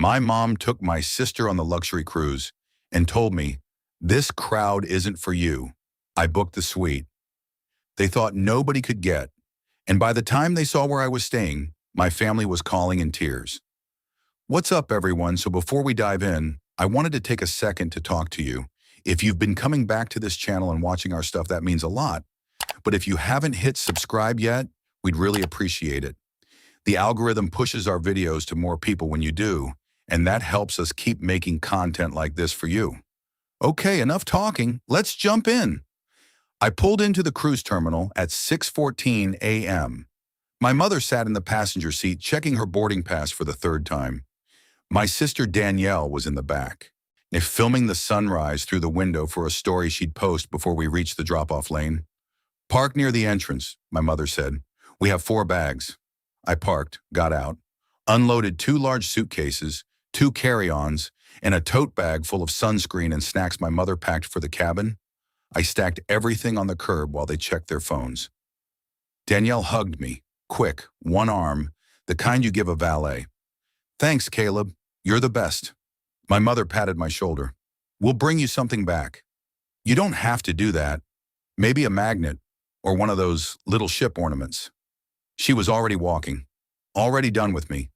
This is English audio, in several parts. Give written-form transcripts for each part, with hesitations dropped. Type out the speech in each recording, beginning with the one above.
My mom took my sister on the luxury cruise and told me, "This crowd isn't for you." I booked the suite they thought nobody could get, and by the time they saw where I was staying, my family was calling in tears. What's up, everyone? So before we dive in, I wanted to take a second to talk to you. If you've been coming back to this channel and watching our stuff, that means a lot. But if you haven't hit subscribe yet, we'd really appreciate it. The algorithm pushes our videos to more people when you do, and that helps us keep making content like this for you. Okay, enough talking. Let's jump in. I pulled into the cruise terminal at 6:14 a.m. My mother sat in the passenger seat checking her boarding pass for the third time. My sister Danielle was in the back, filming the sunrise through the window for a story she'd post before we reached the drop-off lane. "Park near the entrance," my mother said. "We have 4 bags." I parked, got out, unloaded 2 large suitcases, 2 carry-ons, and a tote bag full of sunscreen and snacks my mother packed for the cabin. I stacked everything on the curb while they checked their phones. Danielle hugged me, quick, one arm, the kind you give a valet. "Thanks, Caleb. You're the best." My mother patted my shoulder. "We'll bring you something back." "You don't have to do that. Maybe a magnet or one of those little ship ornaments." She was already walking, already done with me.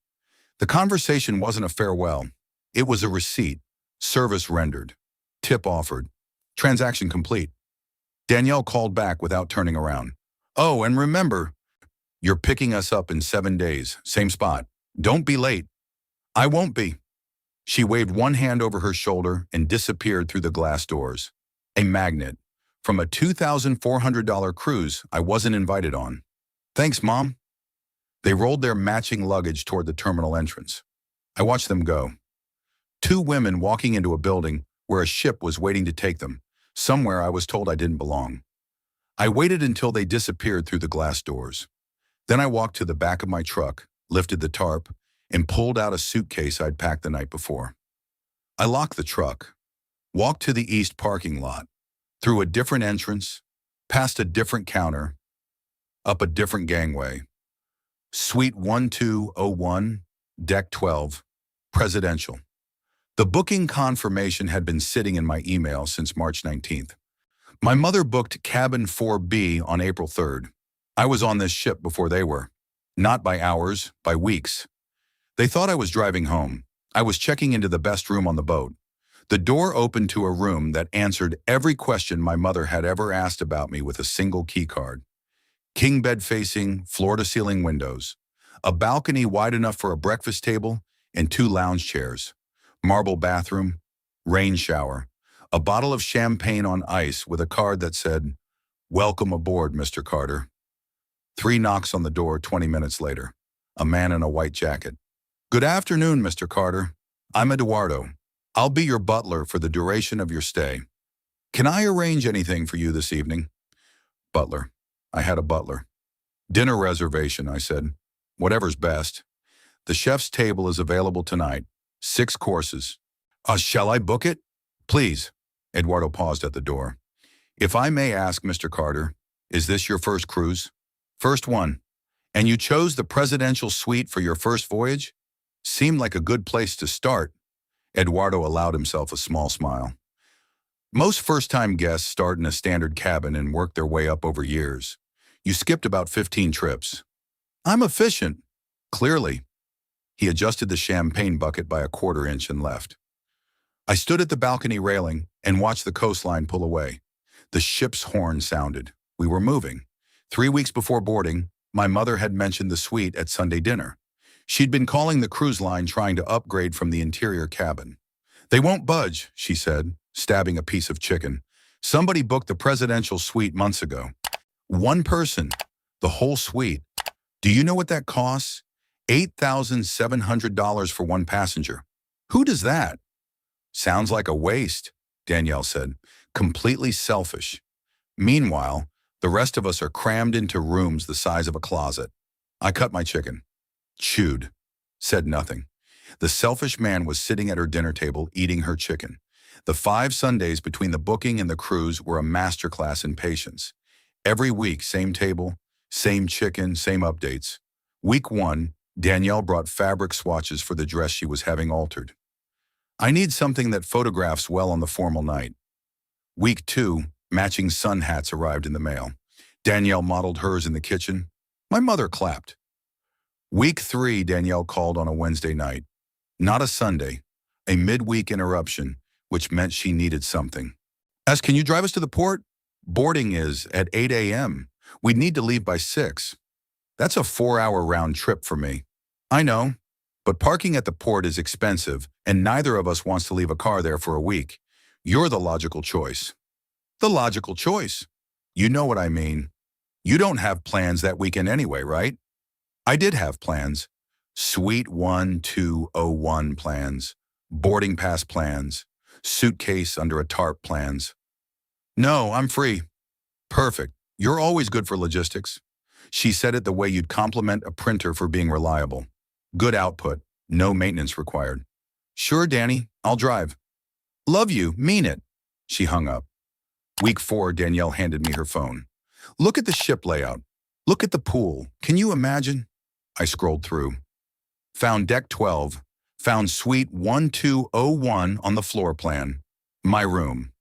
The conversation wasn't a farewell. It was a receipt, service rendered, tip offered, transaction complete. Danielle called back without turning around. "Oh, and remember, you're picking us up in 7 days, same spot. Don't be late." "I won't be." She waved one hand over her shoulder and disappeared through the glass doors. A magnet from a $2,400 cruise I wasn't invited on. "Thanks, Mom." They rolled their matching luggage toward the terminal entrance. I watched them go. 2 women walking into a building where a ship was waiting to take them, somewhere I was told I didn't belong. I waited until they disappeared through the glass doors. Then I walked to the back of my truck, lifted the tarp, and pulled out a suitcase I'd packed the night before. I locked the truck, walked to the east parking lot, through a different entrance, past a different counter, up a different gangway. Suite 1201, Deck 12, Presidential. The booking confirmation had been sitting in my email since March 19th. My mother booked cabin 4B on April 3rd. I was on this ship before they were. Not by hours, by weeks. They thought I was driving home. I was checking into the best room on the boat. The door opened to a room that answered every question my mother had ever asked about me with a single key card. King bed facing, floor-to-ceiling windows. A balcony wide enough for a breakfast table and 2 lounge chairs. Marble bathroom, rain shower. A bottle of champagne on ice with a card that said, "Welcome aboard, Mr. Carter." 3 knocks on the door 20 minutes later. A man in a white jacket. "Good afternoon, Mr. Carter. I'm Eduardo. I'll be your butler for the duration of your stay. Can I arrange anything for you this evening?" Butler. I had a butler. "Dinner reservation," I said. "Whatever's best. The chef's table is available tonight. 6 courses. Shall I book it?" "Please." Eduardo paused at the door. "If I may ask, Mr. Carter, is this your first cruise?" "First one. And you chose the presidential suite for your first voyage? Seemed like a good place to start." Eduardo allowed himself a small smile. "Most first-time guests start in a standard cabin and work their way up over years. You skipped about 15 trips." "I'm efficient." "Clearly." He adjusted the champagne bucket by a 1/4 inch and left. I stood at the balcony railing and watched the coastline pull away. The ship's horn sounded. We were moving. 3 weeks before boarding, my mother had mentioned the suite at Sunday dinner. She'd been calling the cruise line trying to upgrade from the interior cabin. "They won't budge," she said, stabbing a piece of chicken. "Somebody booked the presidential suite months ago. 1 person. The whole suite. Do you know what that costs? $8,700 for 1 passenger. Who does that?" "Sounds like a waste," Danielle said. "Completely selfish. Meanwhile, the rest of us are crammed into rooms the size of a closet." I cut my chicken. Chewed. Said nothing. The selfish man was sitting at her dinner table eating her chicken. The 5 Sundays between the booking and the cruise were a masterclass in patience. Every week, same table, same chicken, same updates. Week 1, Danielle brought fabric swatches for the dress she was having altered. I need something that photographs well on the formal night. Week 2, matching sun hats arrived in the mail. Danielle modeled hers in the kitchen. My mother clapped. Week 3, Danielle called on a Wednesday night. Not a Sunday, a midweek interruption, which meant she needed something. Asked, can you drive us to the port? Boarding is at 8 a.m. We'd need to leave by 6. That's a 4-hour round trip for me. I know, but parking at the port is expensive, and neither of us wants to leave a car there for a week. You're the logical choice. The logical choice. You know what I mean. You don't have plans that weekend anyway, right? I did have plans. Suite 1201 plans. Boarding pass plans. Suitcase under a tarp plans. No, I'm free. Perfect. You're always good for logistics. She said it the way you'd compliment a printer for being reliable. Good output. No maintenance required. Sure, Danny. I'll drive. Love you. Mean it. She hung up. Week 4, Danielle handed me her phone. Look at the ship layout. Look at the pool. Can you imagine? I scrolled through. Found deck 12. Found suite 1201 on the floor plan. My room.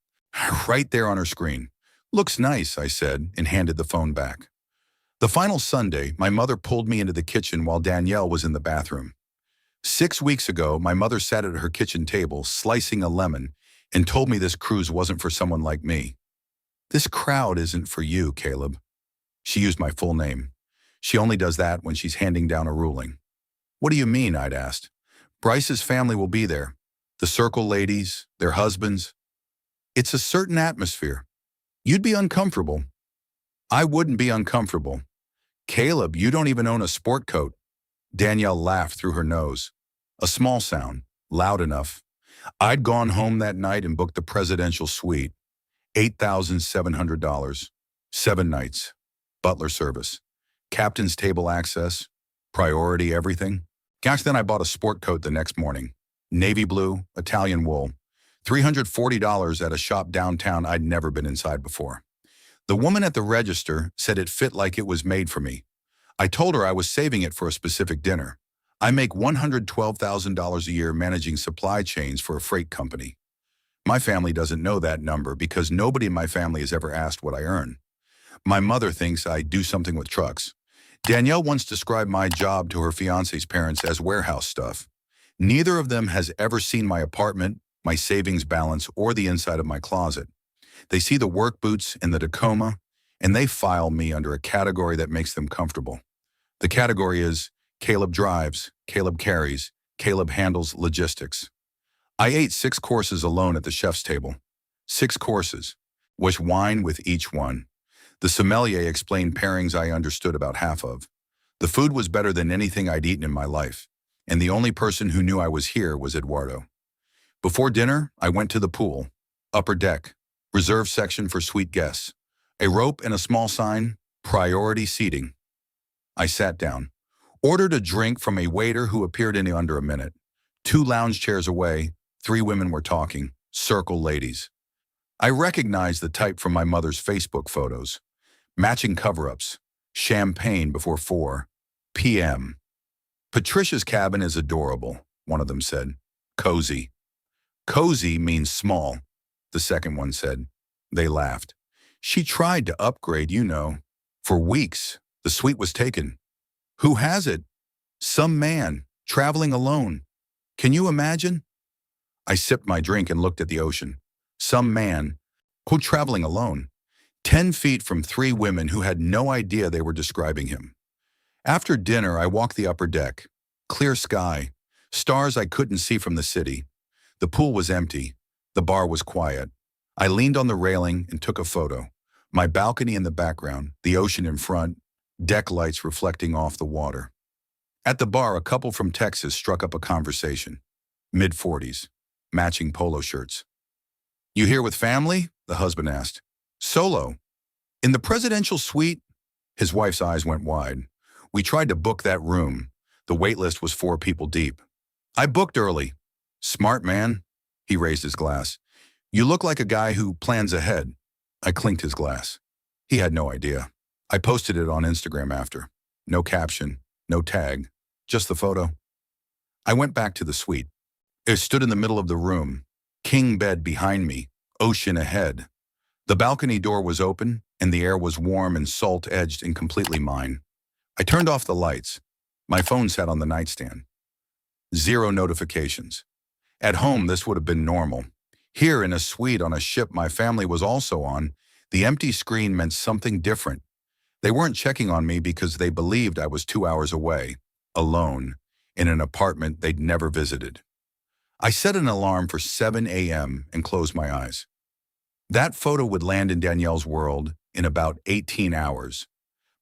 Right there on her screen. Looks nice, I said, and handed the phone back. The final Sunday, my mother pulled me into the kitchen while Danielle was in the bathroom. 6 weeks ago, my mother sat at her kitchen table, slicing a lemon, and told me this cruise wasn't for someone like me. This crowd isn't for you, Caleb. She used my full name. She only does that when she's handing down a ruling. What do you mean, I'd asked. Bryce's family will be there. The Circle ladies, their husbands. It's a certain atmosphere. You'd be uncomfortable. I wouldn't be uncomfortable. Caleb, you don't even own a sport coat. Danielle laughed through her nose. A small sound, loud enough. I'd gone home that night and booked the presidential suite. $8,700. 7 nights. Butler service. Captain's table access. Priority everything. Gosh, then I bought a sport coat the next morning. Navy blue, Italian wool. $340 at a shop downtown I'd never been inside before. The woman at the register said it fit like it was made for me. I told her I was saving it for a specific dinner. I make $112,000 a year managing supply chains for a freight company. My family doesn't know that number because nobody in my family has ever asked what I earn. My mother thinks I do something with trucks. Danielle once described my job to her fiancé's parents as warehouse stuff. Neither of them has ever seen my apartment, my savings balance, or the inside of my closet. They see the work boots and the Tacoma, and they file me under a category that makes them comfortable. The category is Caleb drives, Caleb carries, Caleb handles logistics. I ate 6 courses alone at the chef's table. 6 courses. Wish wine with each one. The sommelier explained pairings I understood about half of. The food was better than anything I'd eaten in my life, and the only person who knew I was here was Eduardo. Before dinner, I went to the pool. Upper deck. Reserved section for suite guests. A rope and a small sign, priority seating. I sat down. Ordered a drink from a waiter who appeared in under a minute. 2 lounge chairs away, 3 women were talking, Circle ladies. I recognized the type from my mother's Facebook photos. Matching cover-ups. Champagne before 4 p.m. Patricia's cabin is adorable, one of them said. Cozy. Cozy means small, the second one said. They laughed. She tried to upgrade, you know. For weeks, the suite was taken. Who has it? Some man, traveling alone. Can you imagine? I sipped my drink and looked at the ocean. Some man, who traveling alone. 10 feet from 3 women who had no idea they were describing him. After dinner, I walked the upper deck. Clear sky. Stars I couldn't see from the city. The pool was empty. The bar was quiet. I leaned on the railing and took a photo. My balcony in the background, the ocean in front, deck lights reflecting off the water. At the bar, a couple from Texas struck up a conversation. Mid-40s, matching polo shirts. You here with family? The husband asked. Solo. In the presidential suite? His wife's eyes went wide. We tried to book that room. The wait list was 4 people deep. I booked early. Smart man. He raised his glass. You look like a guy who plans ahead. I clinked his glass. He had no idea. I posted it on Instagram after. No caption, no tag, just the photo. I went back to the suite. It stood in the middle of the room, king bed behind me, ocean ahead. The balcony door was open, and the air was warm and salt-edged and completely mine. I turned off the lights. My phone sat on the nightstand. 0 notifications. At home, this would have been normal. Here, in a suite on a ship my family was also on, the empty screen meant something different. They weren't checking on me because they believed I was 2 hours away, alone, in an apartment they'd never visited. I set an alarm for 7 a.m. and closed my eyes. That photo would land in Danielle's world in about 18 hours.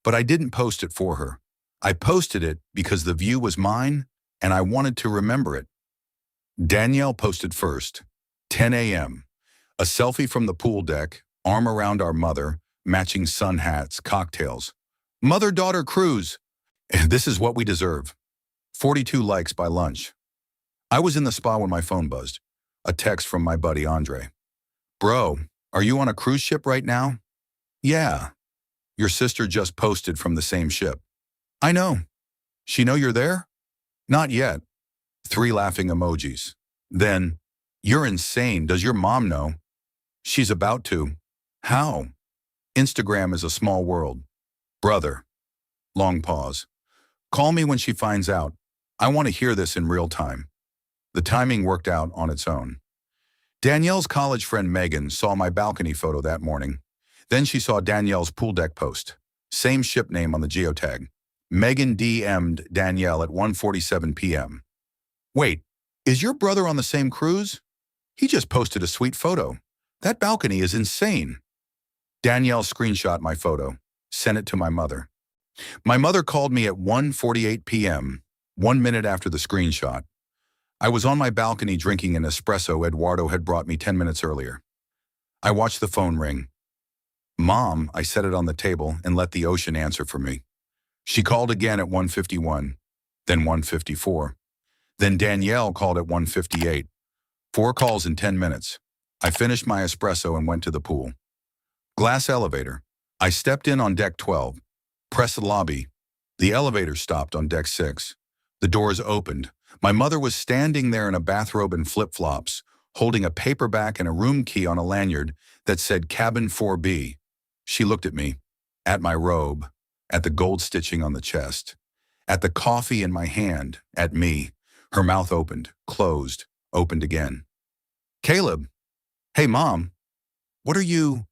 But I didn't post it for her. I posted it because the view was mine and I wanted to remember it. Danielle posted first, 10 a.m. A selfie from the pool deck, arm around our mother, matching sun hats, cocktails. Mother-daughter cruise. This is what we deserve. 42 likes by lunch. I was in the spa when my phone buzzed. A text from my buddy Andre. Bro, are you on a cruise ship right now? Yeah. Your sister just posted from the same ship. I know. She know you're there? Not yet. 3 laughing emojis. Then, you're insane. Does your mom know? She's about to. How? Instagram is a small world. Brother. Long pause. Call me when she finds out. I want to hear this in real time. The timing worked out on its own. Danielle's college friend Megan saw my balcony photo that morning. Then she saw Danielle's pool deck post. Same ship name on the geotag. Megan DM'd Danielle at 1:47 p.m. Wait, is your brother on the same cruise? He just posted a sweet photo. That balcony is insane. Danielle screenshot my photo, sent it to my mother. My mother called me at 1:48 p.m., 1 minute after the screenshot. I was on my balcony drinking an espresso Eduardo had brought me 10 minutes earlier. I watched the phone ring. Mom, I set it on the table and let the ocean answer for me. She called again at 1:51, then 1:54. Then Danielle called at 1:58. 4 calls in 10 minutes. I finished my espresso and went to the pool. Glass elevator. I stepped in on deck 12. Pressed the lobby. The elevator stopped on deck 6. The doors opened. My mother was standing there in a bathrobe and flip-flops, holding a paperback and a room key on a lanyard that said Cabin 4B. She looked at me, at my robe, at the gold stitching on the chest, at the coffee in my hand, at me. Her mouth opened, closed, opened again. Caleb. Hey, Mom. What are you?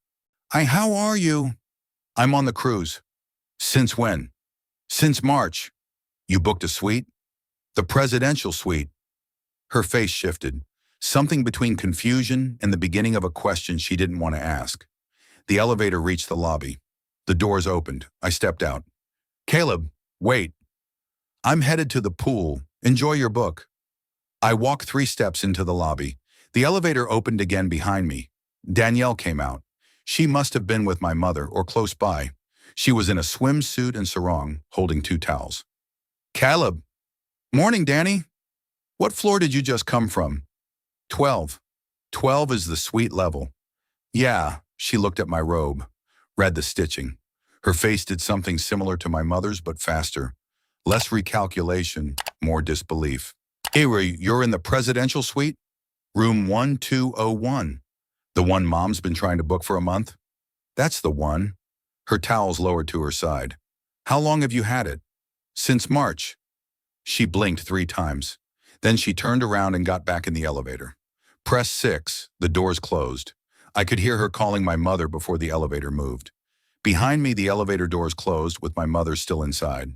How are you? I'm on the cruise. Since when? Since March. You booked a suite? The presidential suite. Her face shifted, something between confusion and the beginning of a question she didn't want to ask. The elevator reached the lobby. The doors opened. I stepped out. Caleb, wait. I'm headed to the pool. Enjoy your book. I walked 3 steps into the lobby. The elevator opened again behind me. Danielle came out. She must have been with my mother or close by. She was in a swimsuit and sarong, holding 2 towels. Caleb. Morning, Danny. What floor did you just come from? 12. 12 is the suite level. Yeah, she looked at my robe, read the stitching. Her face did something similar to my mother's, but faster. Less recalculation, more disbelief. Avery, you're in the presidential suite? Room 1201. The one Mom's been trying to book for a month? That's the one. Her towels lowered to her side. How long have you had it? Since March. She blinked 3 times. Then she turned around and got back in the elevator. Press 6, the doors closed. I could hear her calling my mother before the elevator moved. Behind me, the elevator doors closed with my mother still inside.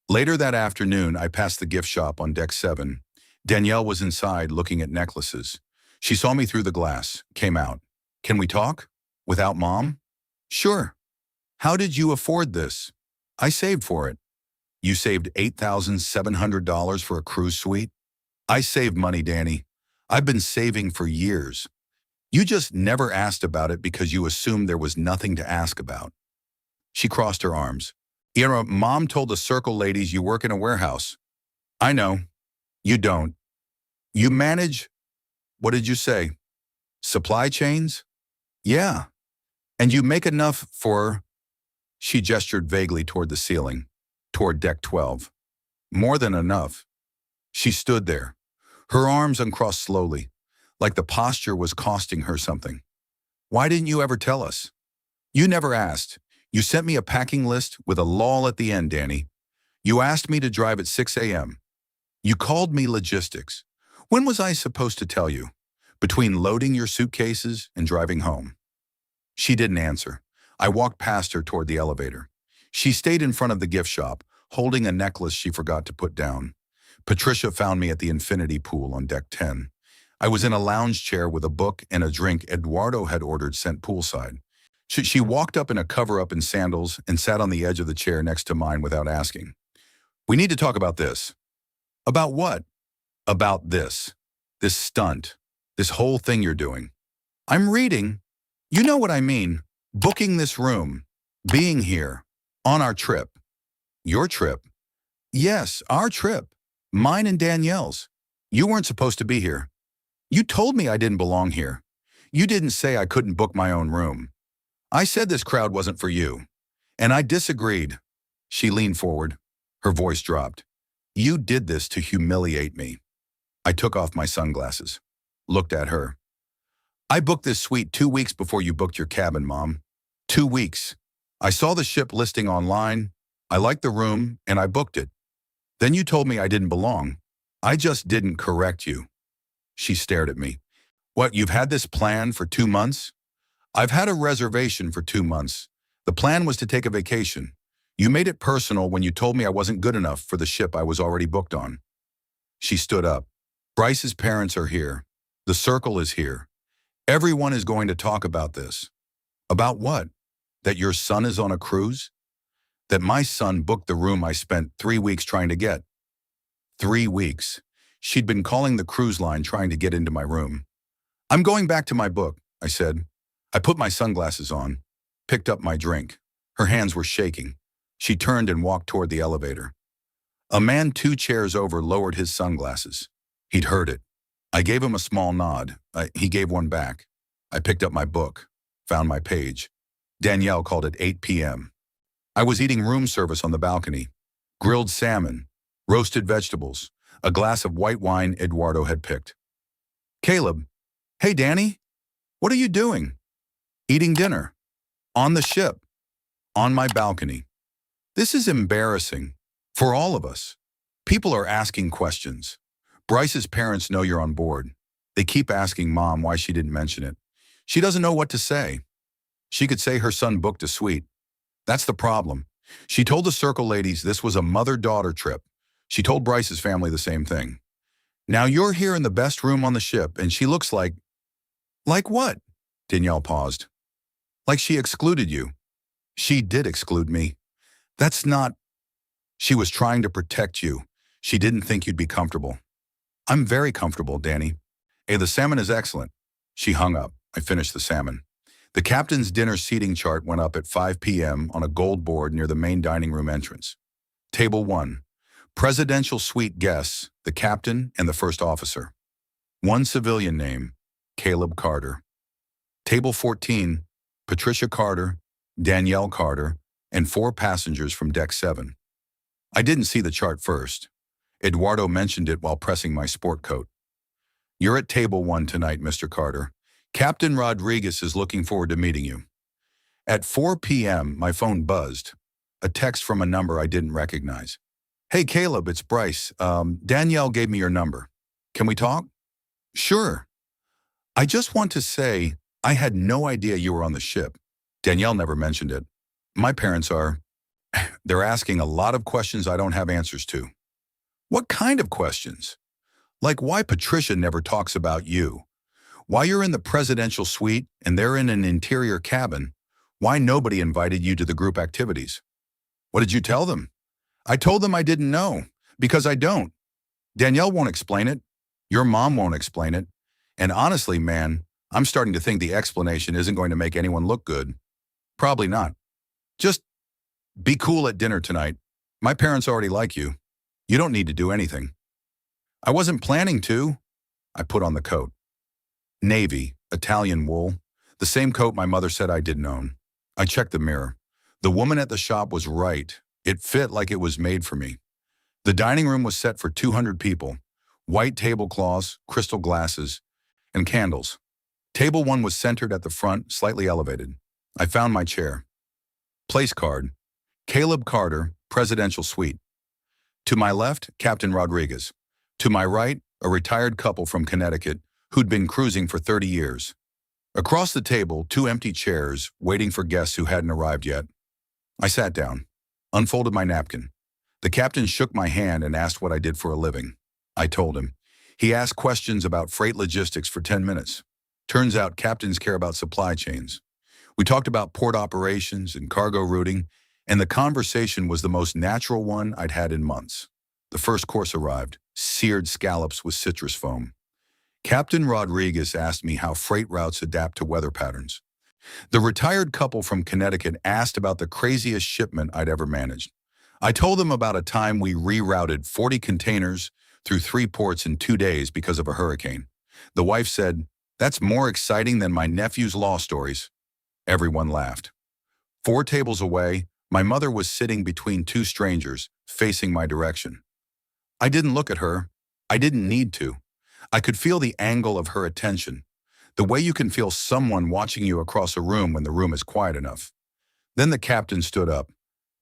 Later that afternoon, I passed the gift shop on deck 7. Danielle was inside looking at necklaces. She saw me through the glass, came out. Can we talk? Without Mom? Sure. How did you afford this? I saved for it. You saved $8,700 for a cruise suite? I saved money, Danny. I've been saving for years. You just never asked about it because you assumed there was nothing to ask about. She crossed her arms. You know, Mom told the Circle ladies you work in a warehouse. I know. You don't. You manage, what did you say? Supply chains? Yeah. And you make enough for... She gestured vaguely toward the ceiling, toward deck 12. More than enough. She stood there, her arms uncrossed slowly, like the posture was costing her something. Why didn't you ever tell us? You never asked. You sent me a packing list with a lull at the end, Danny. You asked me to drive at 6 a.m. You called me logistics. When was I supposed to tell you? Between loading your suitcases and driving home. She didn't answer. I walked past her toward the elevator. She stayed in front of the gift shop, holding a necklace she forgot to put down. Patricia found me at the infinity pool on deck 10. I was in a lounge chair with a book and a drink Eduardo had ordered sent poolside. She walked up in a cover-up and sandals and sat on the edge of the chair next to mine without asking. We need to talk about this. About what? About this. This stunt. This whole thing you're doing. I'm reading. You know what I mean. Booking this room. Being here. On our trip. Your trip? Yes, our trip. Mine and Danielle's. You weren't supposed to be here. You told me I didn't belong here. You didn't say I couldn't book my own room. I said this crowd wasn't for you. And I disagreed. She leaned forward. Her voice dropped. You did this to humiliate me. I took off my sunglasses. Looked at her. I booked this suite 2 weeks before you booked your cabin, Mom. 2 weeks. I saw the ship listing online. I liked the room, and I booked it. Then you told me I didn't belong. I just didn't correct you. She stared at me. What, you've had this plan for 2 months? I've had a reservation for 2 months. The plan was to take a vacation. You made it personal when you told me I wasn't good enough for the ship I was already booked on. She stood up. Bryce's parents are here. The circle is here. Everyone is going to talk about this. About what? That your son is on a cruise? That my son booked the room I spent 3 weeks trying to get. 3 weeks. She'd been calling the cruise line trying to get into my room. I'm going back to my book, I said. I put my sunglasses on, picked up my drink. Her hands were shaking. She turned and walked toward the elevator. A man 2 chairs over lowered his sunglasses. He'd heard it. I gave him a small nod. He gave one back. I picked up my book, found my page. Danielle called it 8 p.m. I was eating room service on the balcony. Grilled salmon, roasted vegetables, a glass of white wine Eduardo had picked. Caleb, hey Danny, what are you doing? Eating dinner. On the ship. On my balcony. This is embarrassing. For all of us. People are asking questions. Bryce's parents know you're on board. They keep asking Mom why she didn't mention it. She doesn't know what to say. She could say her son booked a suite. That's the problem. She told the Circle ladies this was a mother-daughter trip. She told Bryce's family the same thing. Now you're here in the best room on the ship, and she looks like... Like what? Danielle paused. Like she excluded you. She did exclude me. That's not... She was trying to protect you. She didn't think you'd be comfortable. I'm very comfortable, Danny. Hey, the salmon is excellent. She hung up. I finished the salmon. The captain's dinner seating chart went up at 5 p.m. on a gold board near the main dining room entrance. Table 1. Presidential suite guests, the captain and the first officer. 1 civilian name, Caleb Carter. Table 14, Patricia Carter, Danielle Carter, and 4 passengers from deck 7. I didn't see the chart first. Eduardo mentioned it while pressing my sport coat. You're at table 1 tonight, Mr. Carter. Captain Rodriguez is looking forward to meeting you. At 4 p.m., my phone buzzed. A text from a number I didn't recognize. Hey, Caleb, it's Bryce. Danielle gave me your number. Can we talk? Sure. I just want to say I had no idea you were on the ship. Danielle never mentioned it. My parents are... They're asking a lot of questions I don't have answers to. What kind of questions? Like why Patricia never talks about you. Why you're in the presidential suite and they're in an interior cabin. Why nobody invited you to the group activities. What did you tell them? I told them I didn't know, because I don't. Danielle won't explain it. Your mom won't explain it. And honestly, man, I'm starting to think the explanation isn't going to make anyone look good. Probably not. Just be cool at dinner tonight. My parents already like you. You don't need to do anything. I wasn't planning to. I put on the coat. Navy, Italian wool, the same coat my mother said I didn't own. I checked the mirror. The woman at the shop was right. It fit like it was made for me. The dining room was set for 200 people. White tablecloths, crystal glasses, and candles. Table 1 was centered at the front, slightly elevated. I found my chair. Place card. Caleb Carter, Presidential Suite. To my left, Captain Rodriguez. To my right, a retired couple from Connecticut who'd been cruising for 30 years. Across the table, 2 empty chairs, waiting for guests who hadn't arrived yet. I sat down, unfolded my napkin. The captain shook my hand and asked what I did for a living. I told him. He asked questions about freight logistics for 10 minutes. Turns out captains care about supply chains. We talked about port operations and cargo routing, and the conversation was the most natural one I'd had in months. The first course arrived, seared scallops with citrus foam. Captain Rodriguez asked me how freight routes adapt to weather patterns. The retired couple from Connecticut asked about the craziest shipment I'd ever managed. I told them about a time we rerouted 40 containers through 3 ports in 2 days because of a hurricane. The wife said, "That's more exciting than my nephew's law stories." Everyone laughed. 4 tables away, my mother was sitting between 2 strangers, facing my direction. I didn't look at her. I didn't need to. I could feel the angle of her attention, the way you can feel someone watching you across a room when the room is quiet enough. Then the captain stood up,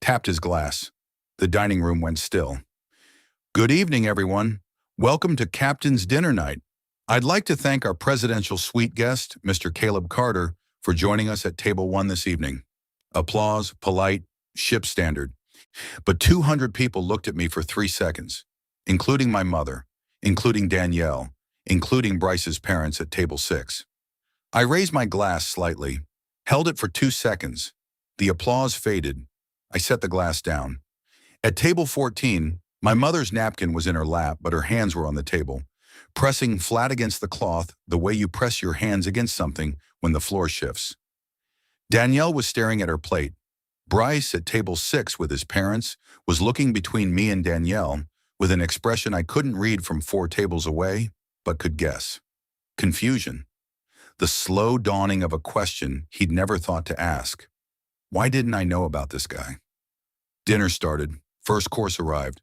tapped his glass. The dining room went still. "Good evening, everyone. Welcome to Captain's Dinner Night. I'd like to thank our Presidential Suite guest, Mr. Caleb Carter, for joining us at Table 1 this evening." Applause, polite, ship standard. But 200 people looked at me for 3 seconds, including my mother, including Danielle, including Bryce's parents at Table 6. I raised my glass slightly, held it for 2 seconds. The applause faded. I set the glass down. At Table 14, my mother's napkin was in her lap, but her hands were on the table, pressing flat against the cloth the way you press your hands against something when the floor shifts. Danielle was staring at her plate. Bryce, at Table 6 with his parents, was looking between me and Danielle with an expression I couldn't read from 4 tables away, but could guess. Confusion. The slow dawning of a question he'd never thought to ask. Why didn't I know about this guy? Dinner started. First course arrived.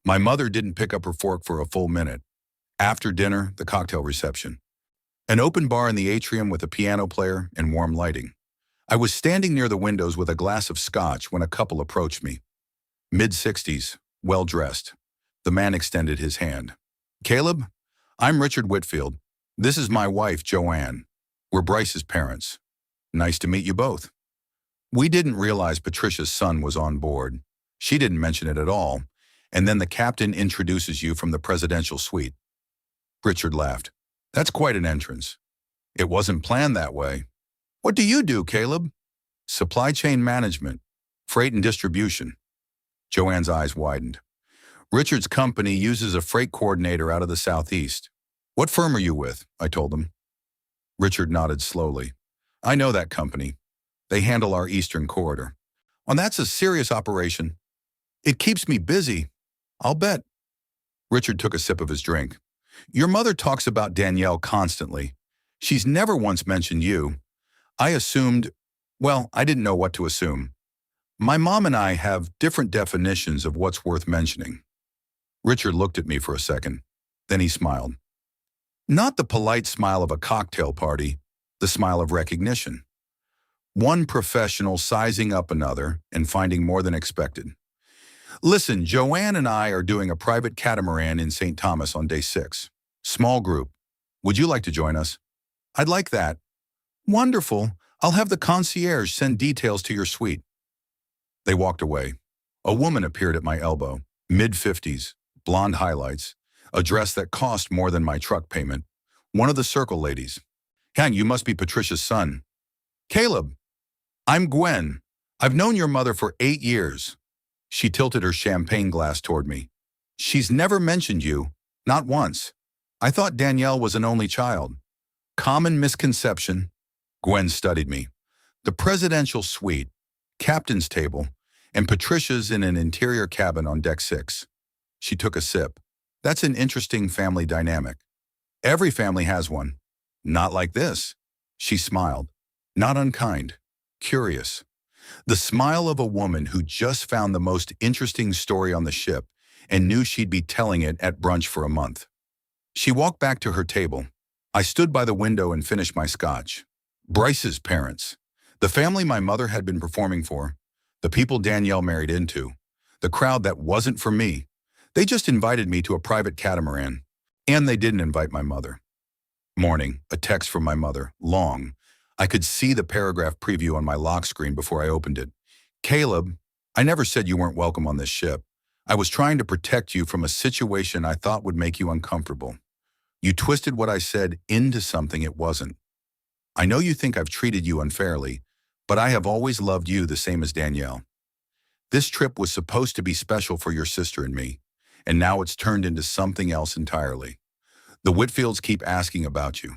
My mother didn't pick up her fork for a full minute. After dinner, the cocktail reception. An open bar in the atrium with a piano player and warm lighting. I was standing near the windows with a glass of scotch when a couple approached me. Mid-60s, well-dressed. The man extended his hand. "Caleb, I'm Richard Whitfield. This is my wife, Joanne. We're Bryce's parents. Nice to meet you both." We didn't realize Patricia's son was on board. She didn't mention it at all, and then the captain introduces you from the Presidential Suite. Richard laughed. "That's quite an entrance. It wasn't planned that way. What do you do, Caleb?" "Supply chain management, freight and distribution." Joanne's eyes widened. "Richard's company uses a freight coordinator out of the Southeast. What firm are you with?" I told him. Richard nodded slowly. "I know that company. They handle our Eastern Corridor. And that's a serious operation. It keeps me busy, I'll bet." Richard took a sip of his drink. "Your mother talks about Danielle constantly. She's never once mentioned you. I assumed, well, I didn't know what to assume. My mom and I have different definitions of what's worth mentioning." Richard looked at me for a second. Then he smiled. Not the polite smile of a cocktail party, the smile of recognition. One professional sizing up another and finding more than expected. "Listen, Joanne and I are doing a private catamaran in St. Thomas on day 6. Small group. Would you like to join us?" "I'd like that." "Wonderful. I'll have the concierge send details to your suite." They walked away. A woman appeared at my elbow, mid-50s, blonde highlights, a dress that cost more than my truck payment. One of the Circle ladies. "Hang, you must be Patricia's son." "Caleb, I'm Gwen. I've known your mother for 8 years. She tilted her champagne glass toward me. "She's never mentioned you, not once. I thought Danielle was an only child." "Common misconception." Gwen studied me. "The Presidential Suite, Captain's Table, and Patricia's in an interior cabin on deck 6. She took a sip. "That's an interesting family dynamic. Every family has one. Not like this." She smiled. Not unkind. Curious. The smile of a woman who just found the most interesting story on the ship and knew she'd be telling it at brunch for a month. She walked back to her table. I stood by the window and finished my scotch. Bryce's parents. The family my mother had been performing for. The people Danielle married into. The crowd that wasn't for me. They just invited me to a private catamaran. And they didn't invite my mother. Morning, a text from my mother. Long. I could see the paragraph preview on my lock screen before I opened it. Caleb, I never said you weren't welcome on this ship. I was trying to protect you from a situation I thought would make you uncomfortable. You twisted what I said into something it wasn't. I know you think I've treated you unfairly, but I have always loved you the same as Danielle. This trip was supposed to be special for your sister and me, and now it's turned into something else entirely. The Whitfields keep asking about you.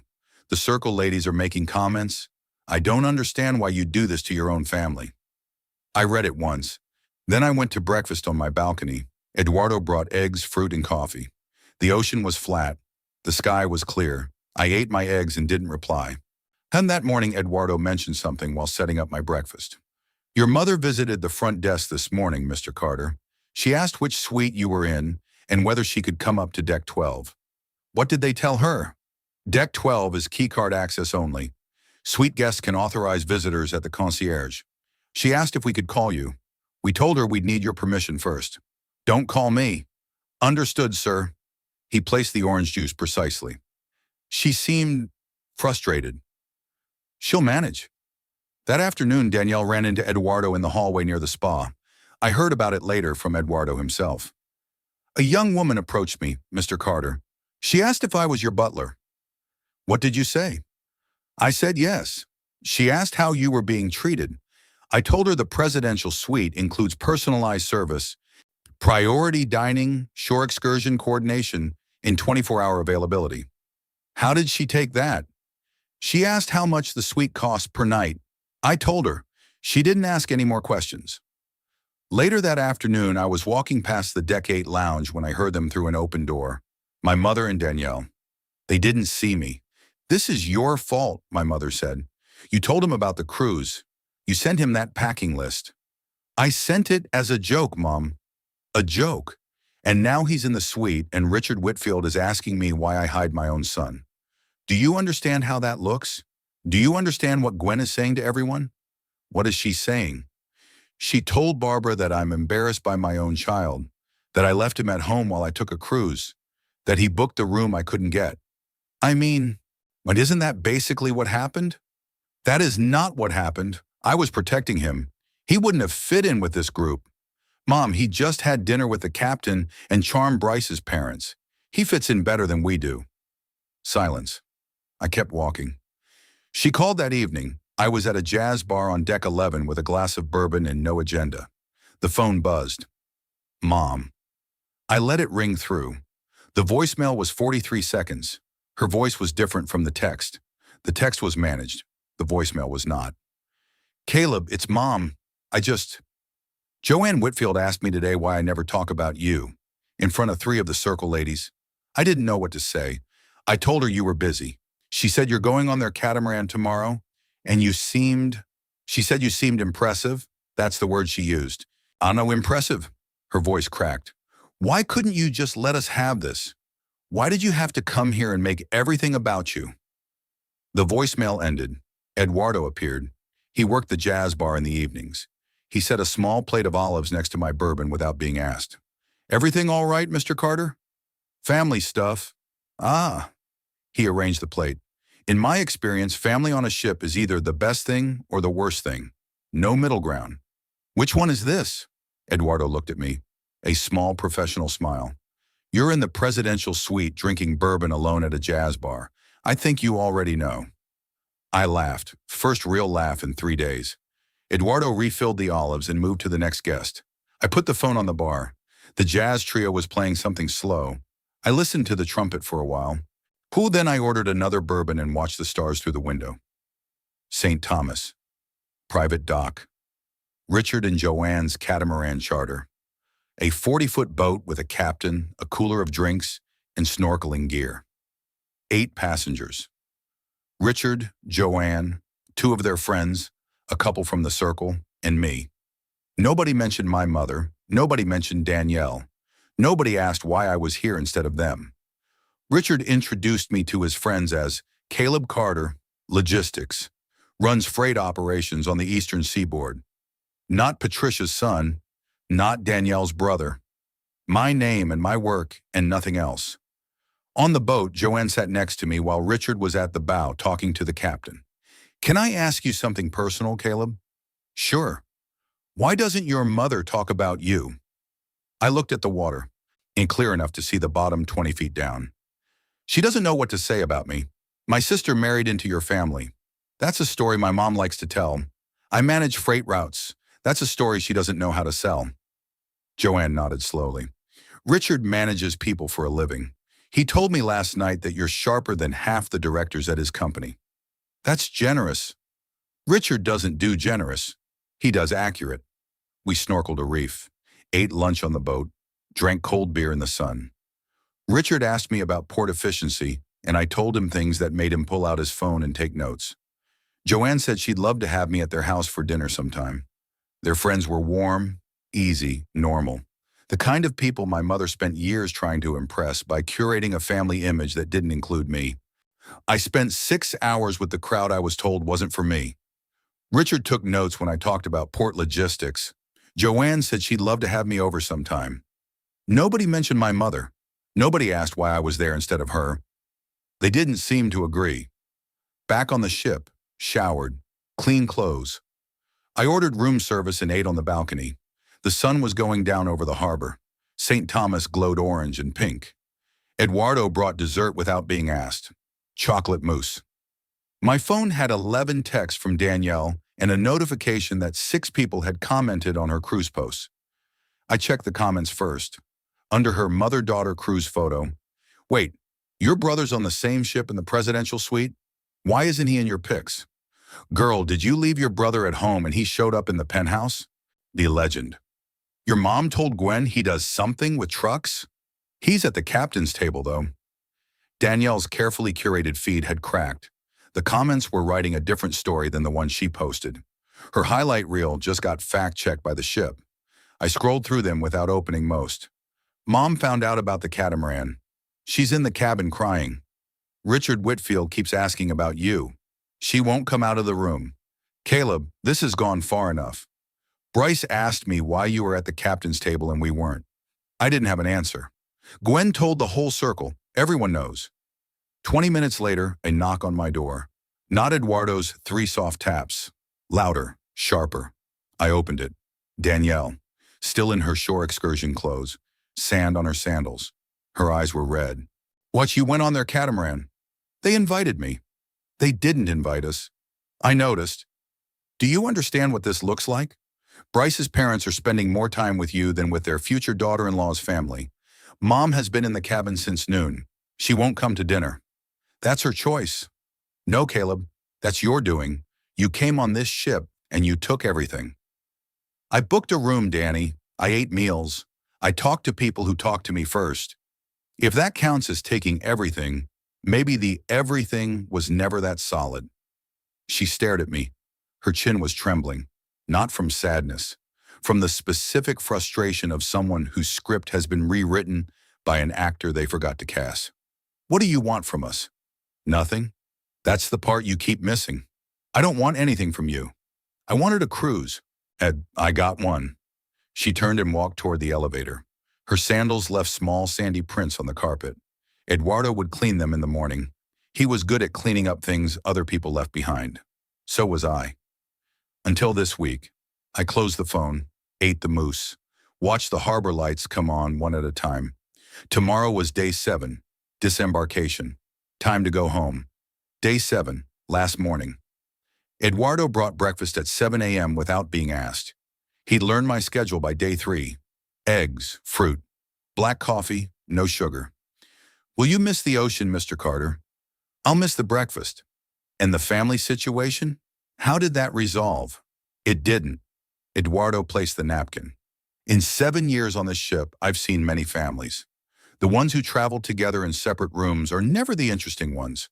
The Circle ladies are making comments. I don't understand why you do this to your own family. I read it once. Then I went to breakfast on my balcony. Eduardo brought eggs, fruit, and coffee. The ocean was flat. The sky was clear. I ate my eggs and didn't reply. And that morning, Eduardo mentioned something while setting up my breakfast. Your mother visited the front desk this morning, Mr. Carter. She asked which suite you were in and whether she could come up to Deck 12. What did they tell her? Deck 12 is keycard access only. Suite guests can authorize visitors at the concierge. She asked if we could call you. We told her we'd need your permission first. Don't call me. Understood, sir. He placed the orange juice precisely. She seemed frustrated. She'll manage. That afternoon, Danielle ran into Eduardo in the hallway near the spa. I heard about it later from Eduardo himself. A young woman approached me, Mr. Carter. She asked if I was your butler. What did you say? I said yes. She asked how you were being treated. I told her the presidential suite includes personalized service, priority dining, shore excursion coordination, and 24-hour availability. How did she take that? She asked how much the suite costs per night. I told her. She didn't ask any more questions. Later that afternoon, I was walking past the Deck 8 lounge when I heard them through an open door. My mother and Danielle. They didn't see me. This is your fault, my mother said. You told him about the cruise. You sent him that packing list. I sent it as a joke, Mom. A joke. And now he's in the suite and Richard Whitfield is asking me why I hide my own son. Do you understand how that looks? Do you understand what Gwen is saying to everyone? What is she saying? She told Barbara that I'm embarrassed by my own child, that I left him at home while I took a cruise, that he booked a room I couldn't get. I mean, but isn't that basically what happened? That is not what happened. I was protecting him. He wouldn't have fit in with this group. Mom, he just had dinner with the captain and charmed Bryce's parents. He fits in better than we do. Silence. I kept walking. She called that evening. I was at a jazz bar on Deck 11 with a glass of bourbon and no agenda. The phone buzzed. Mom. I let it ring through. The voicemail was 43 seconds. Her voice was different from the text. The text was managed. The voicemail was not. Caleb, it's Mom. Joanne Whitfield asked me today why I never talk about you. In front of 3 of the Circle ladies. I didn't know what to say. I told her you were busy. She said you're going on their catamaran tomorrow, and she said you seemed impressive. That's the word she used. I know, impressive. Her voice cracked. Why couldn't you just let us have this? Why did you have to come here and make everything about you? The voicemail ended. Eduardo appeared. He worked the jazz bar in the evenings. He set a small plate of olives next to my bourbon without being asked. Everything all right, Mr. Carter? Family stuff. Ah. He arranged the plate. In my experience, family on a ship is either the best thing or the worst thing. No middle ground. Which one is this? Eduardo looked at me. A small professional smile. You're in the presidential suite drinking bourbon alone at a jazz bar. I think you already know. I laughed. First real laugh in 3 days. Eduardo refilled the olives and moved to the next guest. I put the phone on the bar. The jazz trio was playing something slow. I listened to the trumpet for a while. Then I ordered another bourbon and watched the stars through the window. St. Thomas. Private dock. Richard and Joanne's catamaran charter. A 40-foot boat with a captain, a cooler of drinks, and snorkeling gear. 8 passengers. Richard, Joanne, 2 of their friends, a couple from the Circle, and me. Nobody mentioned my mother. Nobody mentioned Danielle. Nobody asked why I was here instead of them. Richard introduced me to his friends as Caleb Carter, Logistics, runs freight operations on the Eastern Seaboard. Not Patricia's son, not Danielle's brother. My name and my work and nothing else. On the boat, Joanne sat next to me while Richard was at the bow talking to the captain. Can I ask you something personal, Caleb? Sure. Why doesn't your mother talk about you? I looked at the water, and clear enough to see the bottom 20 feet down. She doesn't know what to say about me. My sister married into your family. That's a story my mom likes to tell. I manage freight routes. That's a story she doesn't know how to sell. Joanne nodded slowly. Richard manages people for a living. He told me last night that you're sharper than half the directors at his company. That's generous. Richard doesn't do generous. He does accurate. We snorkeled a reef, ate lunch on the boat, drank cold beer in the sun. Richard asked me about port efficiency, and I told him things that made him pull out his phone and take notes. Joanne said she'd love to have me at their house for dinner sometime. Their friends were warm, easy, normal. The kind of people my mother spent years trying to impress by curating a family image that didn't include me. I spent 6 hours with the crowd I was told wasn't for me. Richard took notes when I talked about port logistics. Joanne said she'd love to have me over sometime. Nobody mentioned my mother. Nobody asked why I was there instead of her. They didn't seem to agree. Back on the ship, showered, clean clothes. I ordered room service and ate on the balcony. The sun was going down over the harbor. St. Thomas glowed orange and pink. Eduardo brought dessert without being asked. Chocolate mousse. My phone had 11 texts from Danielle and a notification that 6 people had commented on her cruise posts. I checked the comments first. Under her mother-daughter cruise photo, wait, your brother's on the same ship in the presidential suite? Why isn't he in your pics? Girl, did you leave your brother at home and he showed up in the penthouse? The legend. Your mom told Gwen he does something with trucks? He's at the captain's table, though. Danielle's carefully curated feed had cracked. The comments were writing a different story than the one she posted. Her highlight reel just got fact-checked by the ship. I scrolled through them without opening most. Mom found out about the catamaran. She's in the cabin crying. Richard Whitfield keeps asking about you. She won't come out of the room. Caleb, this has gone far enough. Bryce asked me why you were at the captain's table and we weren't. I didn't have an answer. Gwen told the whole circle. Everyone knows. 20 minutes later, a knock on my door. Not Eduardo's 3 soft taps. Louder, sharper. I opened it. Danielle, still in her shore excursion clothes, sand on her sandals. Her eyes were red. What, you went on their catamaran? They invited me. They didn't invite us. I noticed. Do you understand what this looks like? Bryce's parents are spending more time with you than with their future daughter-in-law's family. Mom has been in the cabin since noon. She won't come to dinner. That's her choice. No, Caleb, that's your doing. You came on this ship and you took everything. I booked a room, Danny. I ate meals. I talked to people who talked to me first. If that counts as taking everything, maybe the everything was never that solid. She stared at me. Her chin was trembling, not from sadness, from the specific frustration of someone whose script has been rewritten by an actor they forgot to cast. What do you want from us? Nothing? That's the part you keep missing. I don't want anything from you. I wanted a cruise. And I got one. She turned and walked toward the elevator. Her sandals left small sandy prints on the carpet. Eduardo would clean them in the morning. He was good at cleaning up things other people left behind. So was I. Until this week, I closed the phone, ate the mousse, watched the harbor lights come on one at a time. Tomorrow was day 7, disembarkation. Time to go home. Day 7, last morning. Eduardo brought breakfast at 7 a.m. without being asked. He'd learned my schedule by day 3. Eggs, fruit, black coffee, no sugar. Will you miss the ocean, Mr. Carter? I'll miss the breakfast. And the family situation? How did that resolve? It didn't. Eduardo placed the napkin. In 7 years on the ship, I've seen many families. The ones who traveled together in separate rooms are never the interesting ones.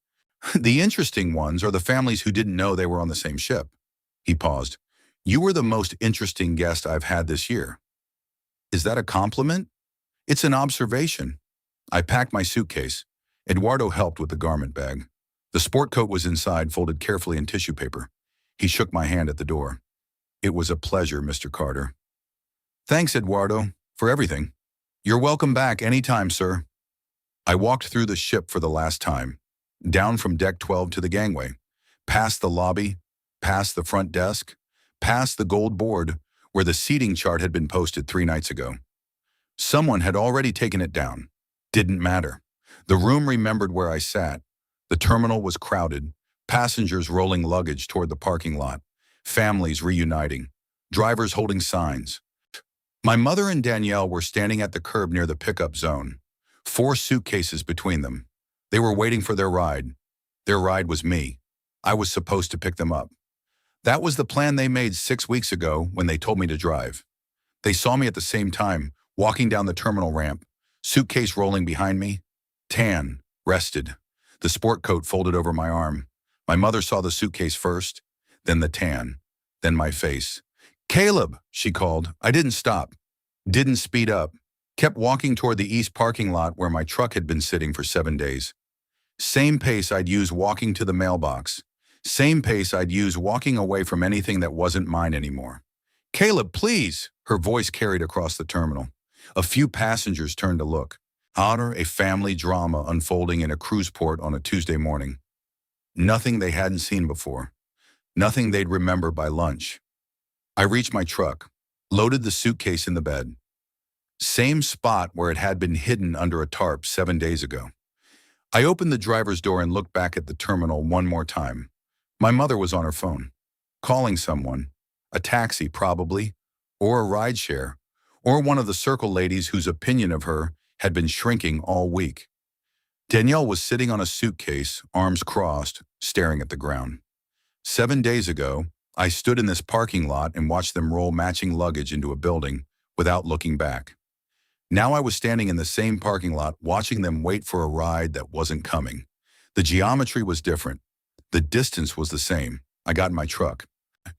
The interesting ones are the families who didn't know they were on the same ship. He paused. You were the most interesting guest I've had this year. Is that a compliment? It's an observation. I packed my suitcase. Eduardo helped with the garment bag. The sport coat was inside, folded carefully in tissue paper. He shook my hand at the door. It was a pleasure, Mr. Carter. Thanks, Eduardo, for everything. You're welcome back anytime, sir. I walked through the ship for the last time, down from deck 12 to the gangway, past the lobby, past the front desk, past the gold board where the seating chart had been posted 3 nights ago. Someone had already taken it down. Didn't matter. The room remembered where I sat. The terminal was crowded, passengers rolling luggage toward the parking lot, families reuniting, drivers holding signs. My mother and Danielle were standing at the curb near the pickup zone, 4 suitcases between them. They were waiting for their ride. Their ride was me. I was supposed to pick them up. That was the plan they made 6 weeks ago when they told me to drive. They saw me at the same time, walking down the terminal ramp, suitcase rolling behind me, tan, rested, the sport coat folded over my arm. My mother saw the suitcase first, then the tan, then my face. Caleb, she called. I didn't stop, didn't speed up, kept walking toward the east parking lot where my truck had been sitting for 7 days. Same pace I'd use walking to the mailbox. Same pace I'd use walking away from anything that wasn't mine anymore. Caleb, please, her voice carried across the terminal. A few passengers turned to look. Honor a family drama unfolding in a cruise port on a Tuesday morning. Nothing they hadn't seen before. Nothing they'd remember by lunch. I reached my truck, loaded the suitcase in the bed. Same spot where it had been hidden under a tarp 7 days ago. I opened the driver's door and looked back at the terminal one more time. My mother was on her phone, calling someone, a taxi probably, or a rideshare, or one of the Circle ladies whose opinion of her had been shrinking all week. Danielle was sitting on a suitcase, arms crossed, staring at the ground. 7 days ago, I stood in this parking lot and watched them roll matching luggage into a building without looking back. Now I was standing in the same parking lot watching them wait for a ride that wasn't coming. The geometry was different. The distance was the same. I got in my truck,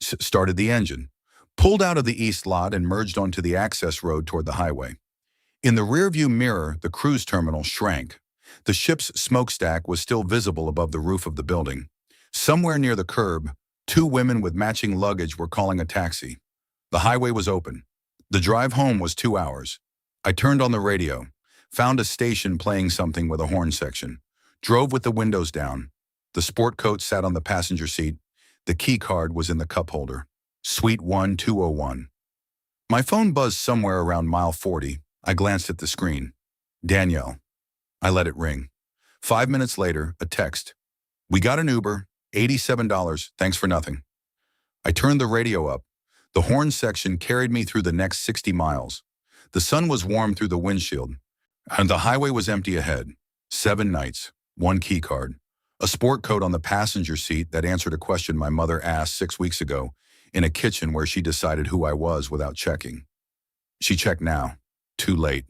started the engine, pulled out of the east lot and merged onto the access road toward the highway. In the rearview mirror, the cruise terminal shrank. The ship's smokestack was still visible above the roof of the building. Somewhere near the curb, 2 women with matching luggage were calling a taxi. The highway was open. The drive home was 2 hours. I turned on the radio, found a station playing something with a horn section, drove with the windows down. The sport coat sat on the passenger seat. The key card was in the cup holder. Suite 1201. My phone buzzed somewhere around mile 40. I glanced at the screen. Danielle. I let it ring. 5 minutes later, a text. We got an Uber, $87, thanks for nothing. I turned the radio up. The horn section carried me through the next 60 miles. The sun was warm through the windshield, and the highway was empty ahead. 7 nights, 1 key card, a sport coat on the passenger seat that answered a question my mother asked 6 weeks ago in a kitchen where she decided who I was without checking. She checked now. Too late.